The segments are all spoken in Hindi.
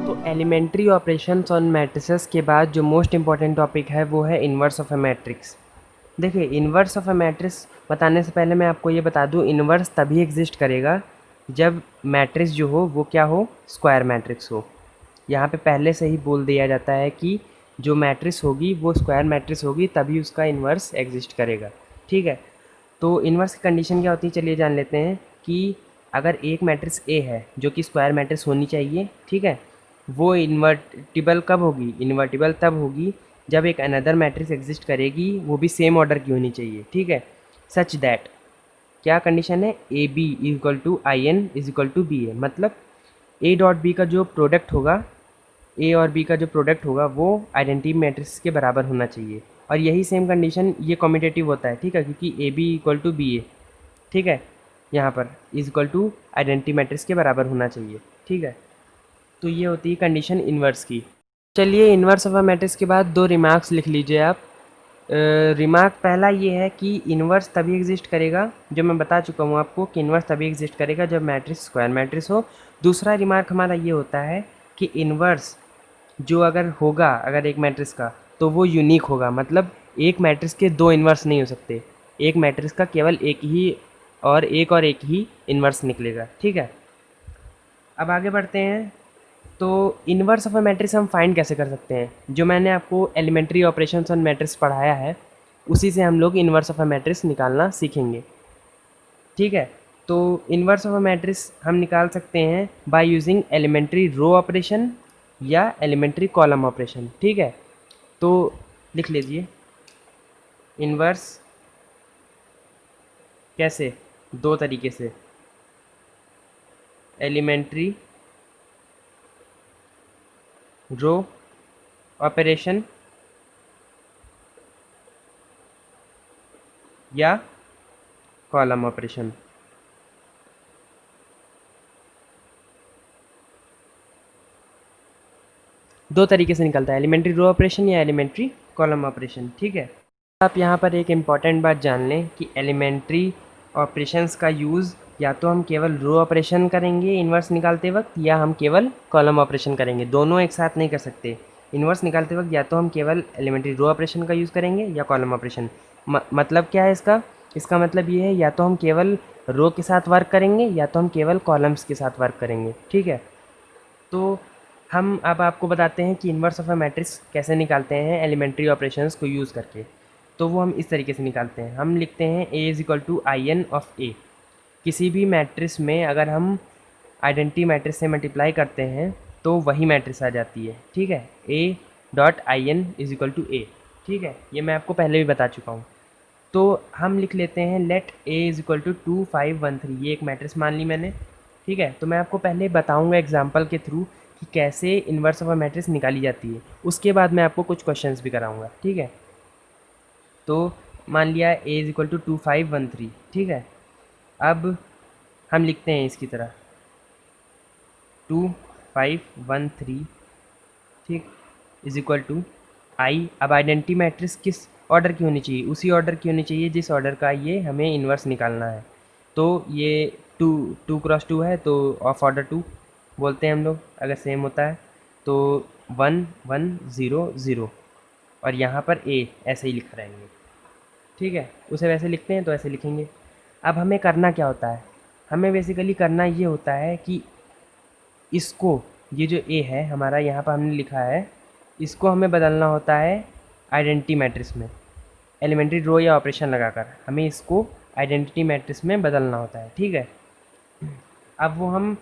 तो एलिमेंट्री ऑपरेशंस ऑन मैट्रिसेस के बाद जो मोस्ट इम्पॉर्टेंट टॉपिक है वो है इन्वर्स ऑफ अ मैट्रिक्स। देखिए, इन्वर्स ऑफ अ मैट्रिक्स बताने से पहले मैं आपको ये बता दूं, इन्वर्स तभी एग्जिस्ट करेगा जब मैट्रिक्स जो हो वो क्या हो, स्क्वायर मैट्रिक्स हो। यहाँ पे पहले से ही बोल दिया जाता है कि जो मैट्रिक्स होगी वो स्क्वायर मैट्रिक्स होगी, तभी उसका इन्वर्स एग्जिस्ट करेगा। ठीक है, तो इन्वर्स की कंडीशन क्या होती है, चलिए जान लेते हैं कि अगर एक मैट्रिक्स ए है जो कि स्क्वायर मैट्रिक्स होनी चाहिए, ठीक है, वो इन्वर्टिबल कब होगी, इन्वर्टिबल तब होगी जब एक अनदर मैट्रिक्स एग्जिस्ट करेगी, वो भी सेम ऑर्डर की होनी चाहिए। ठीक है, सच दैट क्या कंडीशन है, A B equal to I N is equal to B A, मतलब ए डॉट बी का जो प्रोडक्ट होगा, ए और बी का जो प्रोडक्ट होगा वो आइडेंटिटी मैट्रिक्स के बराबर होना चाहिए। और यही सेम कंडीशन ये कॉम्पिटेटिव होता है, ठीक है, क्योंकि A B equal to B A, ठीक है, यहाँ पर is equal to identity matrix के बराबर होना चाहिए। ठीक है, तो ये होती है कंडीशन इन्वर्स की। चलिए, इन्वर्स ऑफ अ मैट्रिक्स के बाद दो रिमार्क्स लिख लीजिए आप। रिमार्क पहला ये है कि इन्वर्स तभी एग्जिस्ट करेगा, जो मैं बता चुका हूँ आपको कि इन्वर्स तभी एग्जिस्ट करेगा जब मैट्रिक्स स्क्वायर मैट्रिक्स हो। दूसरा रिमार्क हमारा ये होता है कि इन्वर्स जो अगर होगा, अगर एक मैट्रिक्स का, तो वो यूनिक होगा, मतलब एक मैट्रिक्स के दो इन्वर्स नहीं हो सकते, एक मैट्रिक्स का केवल एक ही इन्वर्स निकलेगा। ठीक है, अब आगे बढ़ते हैं। तो इन्वर्स ऑफ अ मैट्रिक्स हम फाइंड कैसे कर सकते हैं, जो मैंने आपको एलिमेंट्री ऑपरेशंस ऑन मैट्रिक्स पढ़ाया है उसी से हम लोग इन्वर्स ऑफ अ मैट्रिक्स निकालना सीखेंगे। ठीक है, तो इन्वर्स ऑफ अ मैट्रिक्स हम निकाल सकते हैं by using elementary row operation या एलिमेंट्री कॉलम ऑपरेशन। ठीक है, तो लिख लीजिए इन्वर्स कैसे, दो तरीके से, एलिमेंट्री रो ऑपरेशन या कॉलम ऑपरेशन। दो तरीके से निकलता है, एलिमेंट्री रो ऑपरेशन या एलिमेंट्री कॉलम ऑपरेशन। ठीक है, आप यहाँ पर एक इम्पॉर्टेंट बात जान लें कि एलिमेंट्री ऑपरेशंस का यूज़ या तो हम केवल रो ऑपरेशन करेंगे इन्वर्स निकालते वक्त, या हम केवल कॉलम ऑपरेशन करेंगे, दोनों एक साथ नहीं कर सकते। इन्वर्स निकालते वक्त या तो हम केवल एलिमेंट्री रो ऑपरेशन का यूज़ करेंगे या कॉलम ऑपरेशन। मतलब क्या है इसका, इसका मतलब ये है या तो हम केवल रो के साथ वर्क करेंगे या तो हम केवल कॉलम्स के साथ वर्क करेंगे। ठीक है, तो हम अब आपको बताते हैं कि इन्वर्स ऑफ अ मैट्रिक्स कैसे निकालते हैं एलिमेंट्री ऑपरेशंस को यूज़ करके। तो वो हम इस तरीके से निकालते हैं, हम लिखते हैं A is equal to I N of A. किसी भी मैट्रिक्स में अगर हम आइडेंटिटी मैट्रिक्स से मल्टीप्लाई करते हैं तो वही मैट्रिक्स आ जाती है। ठीक है, A dot I N is equal to A. ठीक है, ये मैं आपको पहले भी बता चुका हूँ। तो हम लिख लेते हैं let A is equal to 2513, ये एक मैट्रिक्स मान ली मैंने। ठीक है, तो मैं आपको पहले बताऊंगा एग्जांपल के थ्रू कि कैसे इन्वर्स ऑफ अ मैट्रिक्स निकाली जाती है, उसके बाद मैं आपको कुछ क्वेश्चंस भी कराऊंगा। ठीक है, तो मान लिया ए इज़ इक्वल टू 2513। ठीक है, अब हम लिखते हैं इसकी तरह 2513, ठीक, इज इक्वल टू आई। अब आइडेंटिटी मैट्रिक्स किस ऑर्डर की होनी चाहिए, उसी ऑर्डर की होनी चाहिए जिस ऑर्डर का ये हमें इन्वर्स निकालना है। तो ये टू टू क्रॉस टू है, तो ऑफ ऑर्डर टू बोलते हैं हम लोग अगर सेम होता है। तो 1 1 0 0, और यहाँ पर ए ऐसे ही लिख रहेंगे। ठीक है, उसे वैसे लिखते हैं तो ऐसे लिखेंगे। अब हमें करना क्या होता है, हमें बेसिकली करना ये होता है कि इसको, ये जो ए है हमारा यहाँ पर हमने लिखा है, इसको हमें बदलना होता है आइडेंटिटी मैट्रिक्स में, एलिमेंट्री रो या ऑपरेशन लगाकर हमें इसको आइडेंटिटी मैट्रिक्स में बदलना होता है। ठीक है, अब वो हम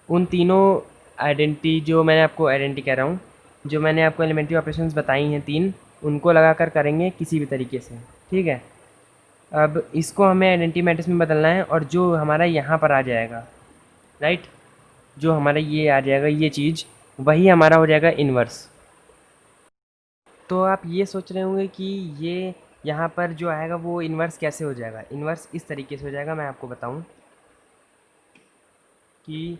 उन तीनों आइडेंटिटी, जो मैंने आपको आइडेंटिटी कह रहा हूँ, जो मैंने आपको एलिमेंट्री ऑपरेशंस बताई हैं तीन, उनको लगाकर करेंगे किसी भी तरीके से। ठीक है, अब इसको हमें आइडेंटिटी मैट्रिक्स में बदलना है, और जो हमारा यहाँ पर आ जाएगा, राइट, जो हमारा ये आ जाएगा ये चीज़, वही हमारा हो जाएगा इन्वर्स। तो आप ये सोच रहे होंगे कि ये यहाँ पर जो आएगा वो इन्वर्स कैसे हो जाएगा। इन्वर्स इस तरीके से हो जाएगा, मैं आपको बताऊँ कि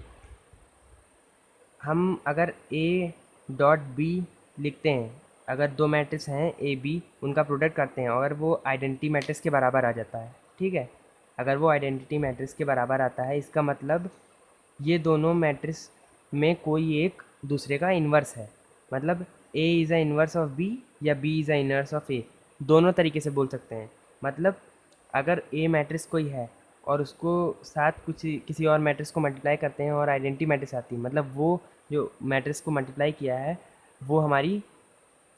हम अगर ए डॉट बी लिखते हैं, अगर दो मैट्रिक्स हैं ए बी, उनका प्रोडक्ट करते हैं और वो आइडेंटिटी मैट्रिक्स के बराबर आ जाता है। ठीक है, अगर वो आइडेंटिटी मैट्रिक्स के बराबर आता है, इसका मतलब ये दोनों मैट्रिक्स में कोई एक दूसरे का इन्वर्स है। मतलब A is a inverse of B या B is a inverse of A, दोनों तरीके से बोल सकते हैं। मतलब अगर ए मैट्रिक्स कोई है और उसको साथ कुछ किसी और मैट्रिक्स को मल्टीप्लाई करते हैं और आइडेंटिटी मैट्रिक्स आती है, मतलब वो जो मैट्रिक्स को मल्टीप्लाई किया है वो हमारी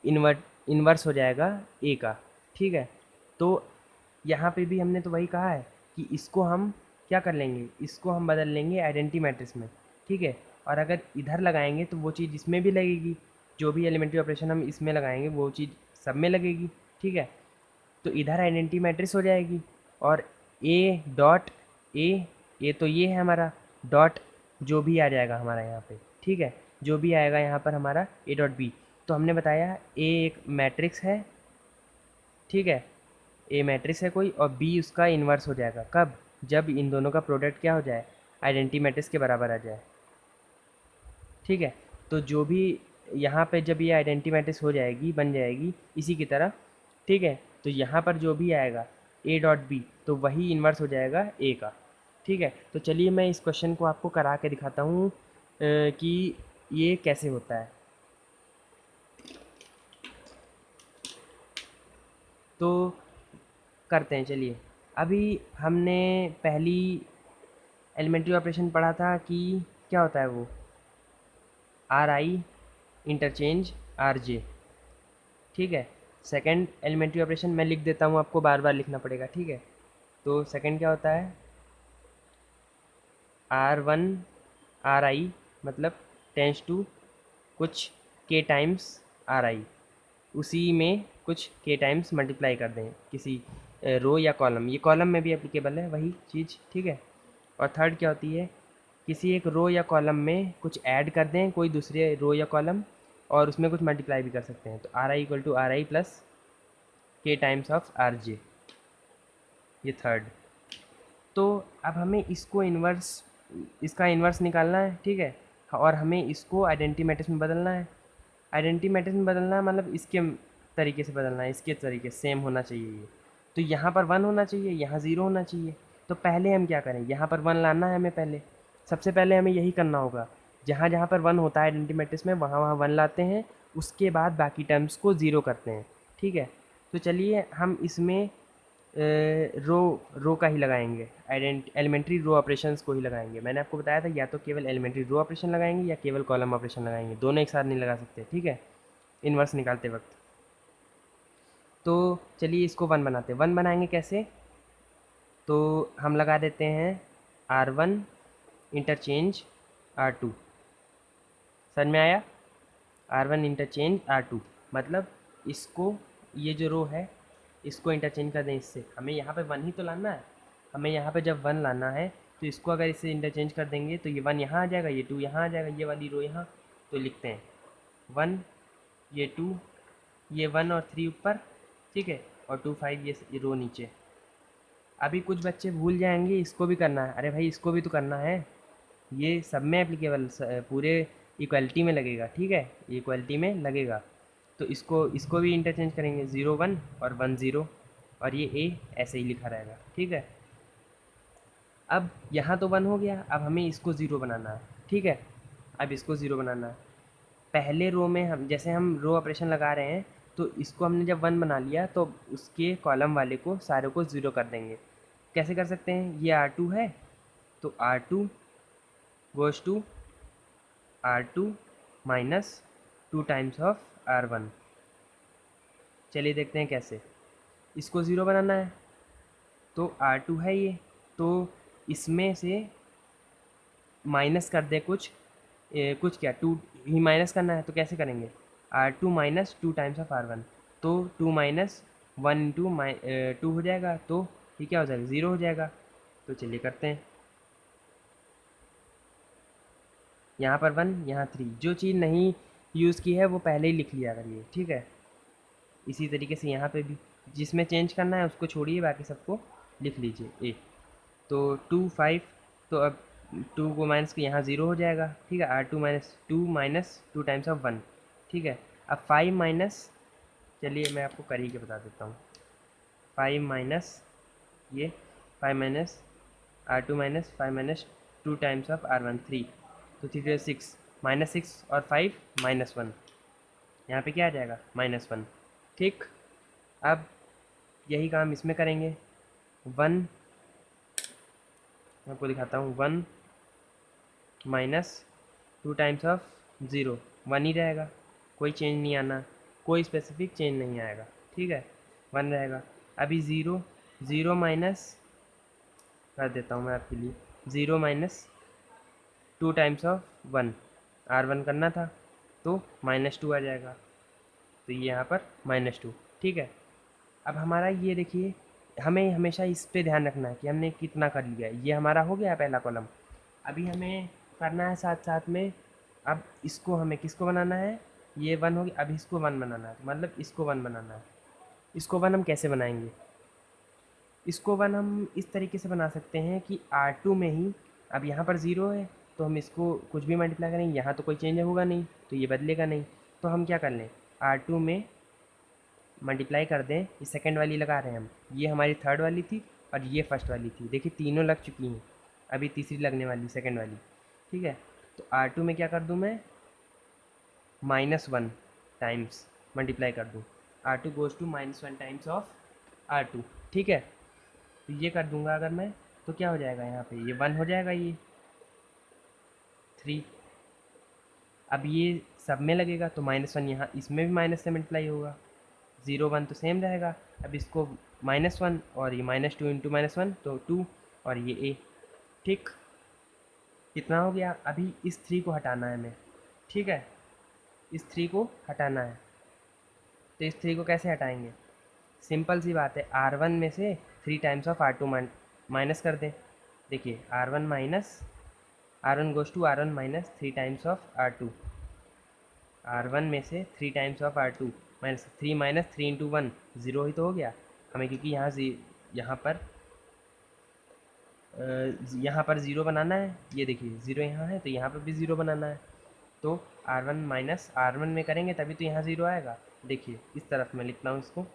इन्वर्स हो जाएगा ए का। ठीक है, तो यहाँ पे भी हमने तो वही कहा है कि इसको हम क्या कर लेंगे, इसको हम बदल लेंगे आइडेंटिटी मैट्रिक्स में। ठीक है, और अगर इधर लगाएंगे तो वो चीज़ इसमें भी लगेगी, जो भी एलिमेंट्री ऑपरेशन हम इसमें लगाएंगे वो चीज़ सब में लगेगी। ठीक है, तो इधर आइडेंटिटी मैट्रिक्स हो जाएगी और ए डॉट ए तो ये है हमारा, डॉट जो भी आ जाएगा हमारा यहाँ पे। ठीक है, जो भी आएगा यहाँ पर हमारा ए डॉट बी। तो हमने बताया ए एक मैट्रिक्स है। ठीक है, ए मैट्रिक्स है कोई और बी उसका इन्वर्स हो जाएगा। कब? जब इन दोनों का प्रोडक्ट क्या हो जाए, आइडेंटिटी मैट्रिक्स के बराबर आ जाए। ठीक है, तो जो भी यहाँ पे जब ये आइडेंटिटी मैट्रिक्स हो जाएगी, बन जाएगी इसी की तरह। ठीक है, तो यहाँ पर जो भी आएगा ए डॉट बी तो वही इन्वर्स हो जाएगा ए का। ठीक है, तो चलिए मैं इस क्वेश्चन को आपको करा के दिखाता हूँ कि ये कैसे होता है। तो करते हैं, चलिए। अभी हमने पहली एलिमेंट्री ऑपरेशन पढ़ा था कि क्या होता है वो, are I interchange R J. ठीक है, सेकंड एलिमेंट्री ऑपरेशन मैं लिख देता हूँ, आपको बार बार लिखना पड़ेगा। ठीक है, तो सेकंड क्या होता है, आर वन आर आई मतलब टेंस टू कुछ के टाइम्स आर आई, उसी में कुछ के टाइम्स मल्टीप्लाई कर दें किसी रो या कॉलम, ये कॉलम में भी एप्लीकेबल है वही चीज़। ठीक है, और थर्ड क्या होती है, किसी एक रो या कॉलम में कुछ ऐड कर दें, कोई दूसरे रो या कॉलम, और उसमें कुछ मल्टीप्लाई भी कर सकते हैं। तो R I equal to R I plus K times of R J, ये थर्ड। तो अब हमें इसको इन्वर्स, इसका इन्वर्स निकालना है। ठीक है, और हमें इसको आइडेंटिटी मैट्रिक्स में बदलना है। आइडेंटिटी मैट्रिक्स में बदलना है मतलब इसके तरीके से बदलना है, इसके तरीके सेम होना चाहिए ये। तो यहाँ पर 1 होना चाहिए, यहाँ 0 होना चाहिए। तो पहले हम क्या करें, यहाँ पर 1 लाना है हमें पहले, सबसे पहले हमें यही करना होगा। जहाँ जहाँ पर 1 होता है आइडेंटिटी मैट्रिक्स में वहाँ वहाँ 1 लाते हैं, उसके बाद बाकी टर्म्स को 0 करते हैं। ठीक है, तो चलिए हम इसमें रो रो का ही लगाएंगे, एलिमेंट्री रो ऑपरेशंस को ही लगाएंगे। मैंने आपको बताया था या तो केवल एलिमेंट्री रो ऑपरेशन लगाएंगे या केवल कॉलम ऑपरेशन लगाएंगे, दोनों एक साथ नहीं लगा सकते। ठीक है, इन्वर्स निकालते वक्त। तो चलिए इसको 1 बनाते हैं। 1 बनाएंगे कैसे, तो हम लगा देते हैं R1 इंटरचेंज R2। समझ में आया, R1 इंटरचेंज R2 मतलब इसको, ये जो रो है इसको इंटरचेंज कर दें इससे। हमें यहाँ पे 1 ही तो लाना है, हमें यहाँ पे जब 1 लाना है तो इसको अगर इससे इंटरचेंज कर देंगे तो ये 1 यहाँ आ जाएगा, ये 2 यहाँ आ जाएगा, ये वाली रो यहाँ। तो लिखते हैं 1 ये 2, ये 1 और 3 ऊपर। ठीक है, और 2 5 ये रो नीचे। अभी कुछ बच्चे भूल जाएंगे इसको भी करना है, अरे भाई इसको भी तो करना है, ये सब में एप्लीकेबल, पूरे इक्वलिटी में लगेगा। ठीक है, ये इक्वलिटी में लगेगा। तो इसको इसको भी इंटरचेंज करेंगे, 0 1 और 1 0, और ये ए ऐसे ही लिखा रहेगा। ठीक है, अब यहाँ तो 1 हो गया, अब हमें इसको 0 बनाना है। ठीक है, अब इसको 0 बनाना है। पहले रो में हम जैसे हम रो ऑपरेशन लगा रहे हैं, तो इसको हमने जब 1 बना लिया तो उसके कॉलम वाले को सारे को 0 कर देंगे। कैसे कर सकते हैं, ये R2 है तो R2 goes to R2 minus 2 times of R1। चलिए देखते हैं कैसे। इसको 0 बनाना है तो R2 है ये, तो इसमें से माइनस कर दे कुछ, कुछ क्या 2 ही माइनस करना है, तो कैसे करेंगे, R2 minus 2 times of R1। तो 2 माइनस 1 इंटू 2 हो जाएगा, तो ये क्या हो जाएगा, 0 हो जाएगा। तो चलिए करते हैं, यहाँ पर 1 यहाँ 3, जो चीज़ नहीं यूज़ की है वो पहले ही लिख लिया करिए। ठीक है, इसी तरीके से यहाँ पे भी जिसमें चेंज करना है उसको छोड़िए, बाकी सबको लिख लीजिए ए। तो 2 5, तो अब 2 को माइनस के यहाँ 0 हो जाएगा। ठीक है, R2 माइनस 2 टाइम्स ऑफ 1। ठीक है, अब 5 माइनस, चलिए मैं आपको कर ही के बता देता हूँ, 5 माइनस ये 5 minus R2 minus 5 minus 2 times of R1 3, तो 3 6 -6 और 5 -1, यहाँ पे क्या आ जाएगा -1। ठीक, अब यही काम इसमें करेंगे। 1, मैं आपको दिखाता हूँ, 1 माइनस 2 टाइम्स ऑफ 0, 1 ही रहेगा, कोई चेंज नहीं आना, कोई स्पेसिफिक चेंज नहीं आएगा। ठीक है, 1 रहेगा। अभी 0, 0 माइनस कर देता हूँ मैं आपके लिए, 0 माइनस 2 टाइम्स ऑफ 1, R1 करना था तो -2 आ जाएगा, तो ये यहाँ पर -2। ठीक है, अब हमारा ये देखिए, हमें हमेशा इस पे ध्यान रखना है कि हमने कितना कर लिया है। ये हमारा हो गया पहला कॉलम। अभी हमें करना है साथ साथ में, अब इसको हमें किसको बनाना है, ये 1 हो गया, अब इसको 1 बनाना है, मतलब इसको 1 बनाना है। इसको 1 हम कैसे बनाएंगे, इसको 1 हम इस तरीके से बना सकते हैं कि R2 में ही, अब यहाँ पर 0 है तो हम इसको कुछ भी मल्टीप्लाई करेंगे, यहाँ तो कोई चेंज होगा नहीं तो ये बदलेगा नहीं, तो हम क्या कर लें, R2 में मल्टीप्लाई कर दें, ये सेकंड वाली लगा रहे हैं हम, ये हमारी थर्ड वाली थी और ये फर्स्ट वाली थी, देखिए तीनों लग चुकी हैं, अभी तीसरी लगने वाली सेकंड वाली। ठीक है, तो R2 में क्या कर दूँ मैं, -1 टाइम्स मल्टीप्लाई कर दूँ, R2 goes to -1 times of R2। ठीक है, तो ये कर दूंगा अगर मैं, तो क्या हो जाएगा, यहाँ पे ये 1 हो जाएगा, ये 3। अब ये सब में लगेगा तो -1 यहाँ इसमें भी माइनस से मल्टीप्लाई होगा, 0 1 तो सेम रहेगा। अब इसको -1 और ये -2 इंटू -1 तो 2 और ये a। ठीक, कितना हो गया, अभी इस 3 को हटाना है हमें। ठीक है, इस 3 को हटाना है, तो इस 3 को कैसे हटाएंगे, सिंपल सी बात है, R1 में से 3 टाइम्स ऑफ R2 माइनस कर दें। देखिए R1 minus, R1 goes to R1 minus 3 times of R2, R1 में से 3 times of R2 minus 3 minus 3 into 1, 0 ही तो हो गया हमें, क्योंकि यहाँ पर 0 बनाना है, ये देखिए 0 यहाँ है तो यहाँ पर भी 0 बनाना है, तो R1 माइनस R1 में करेंगे तभी तो यहाँ 0 आएगा। देखिए इस तरफ मैं लिखता हूँ इसको,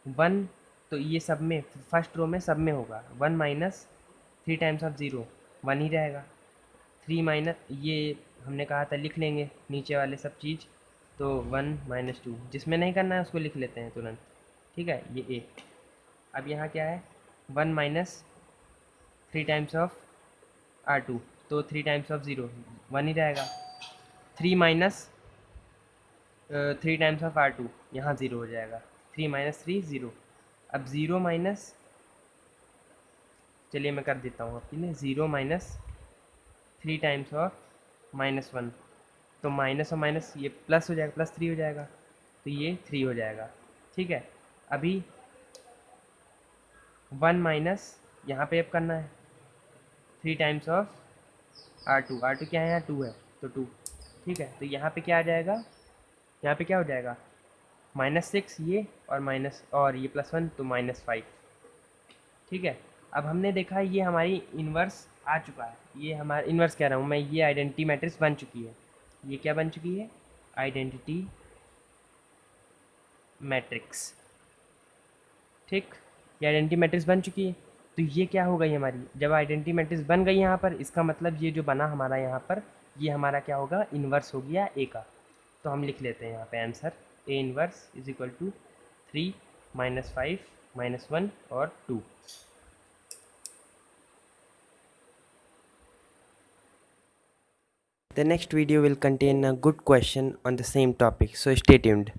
1, तो ये सब में फर्स्ट रो में सब में होगा, 1 माइनस 3 टाइम्स ऑफ 0, 1 ही रहेगा। 3 माइनस, ये हमने कहा था लिख लेंगे नीचे वाले सब चीज़, तो 1 -2, जिसमें नहीं करना है उसको लिख लेते हैं तुरंत। ठीक है, ये a। अब यहाँ क्या है, 1 माइनस 3 टाइम्स ऑफ R2, तो 3 टाइम्स ऑफ 0, 1 ही रहेगा। 3 माइनस 3 टाइम्स ऑफ R2, यहाँ 0 हो जाएगा, 3 माइनस 3 0। अब 0 माइनस, चलिए मैं कर देता हूँ आपके लिए, 0 माइनस 3 टाइम्स ऑफ -1, तो माइनस और माइनस ये प्लस हो जाएगा, +3 हो जाएगा, तो ये 3 हो जाएगा। ठीक है, अभी 1 माइनस यहाँ पे अब करना है 3 टाइम्स ऑफ R2, R2 क्या है, यहाँ 2 है तो 2। ठीक है, तो यहाँ पे क्या आ जाएगा, यहाँ पे क्या हो जाएगा, -6 ये और माइनस और ये +1 तो -5। ठीक है, अब हमने देखा ये हमारी इन्वर्स आ चुका है, ये हमारा इन्वर्स कह रहा हूँ मैं, ये आइडेंटिटी मैट्रिक्स बन चुकी है। ये क्या बन चुकी है, आइडेंटिटी मैट्रिक्स। ठीक, ये आइडेंटिटी मैट्रिक्स बन चुकी है, तो ये क्या हो गई हमारी, जब आइडेंटिटी मैट्रिक्स बन गई यहाँ पर, इसका मतलब ये जो बना हमारा यहाँ पर, ये हमारा क्या होगा, इन्वर्स हो गया ए का। तो हम लिख लेते हैं यहाँ पे answer, A inverse is equal to 3 -5 -1 और 2। The next video will contain a good question on the same topic, so stay tuned.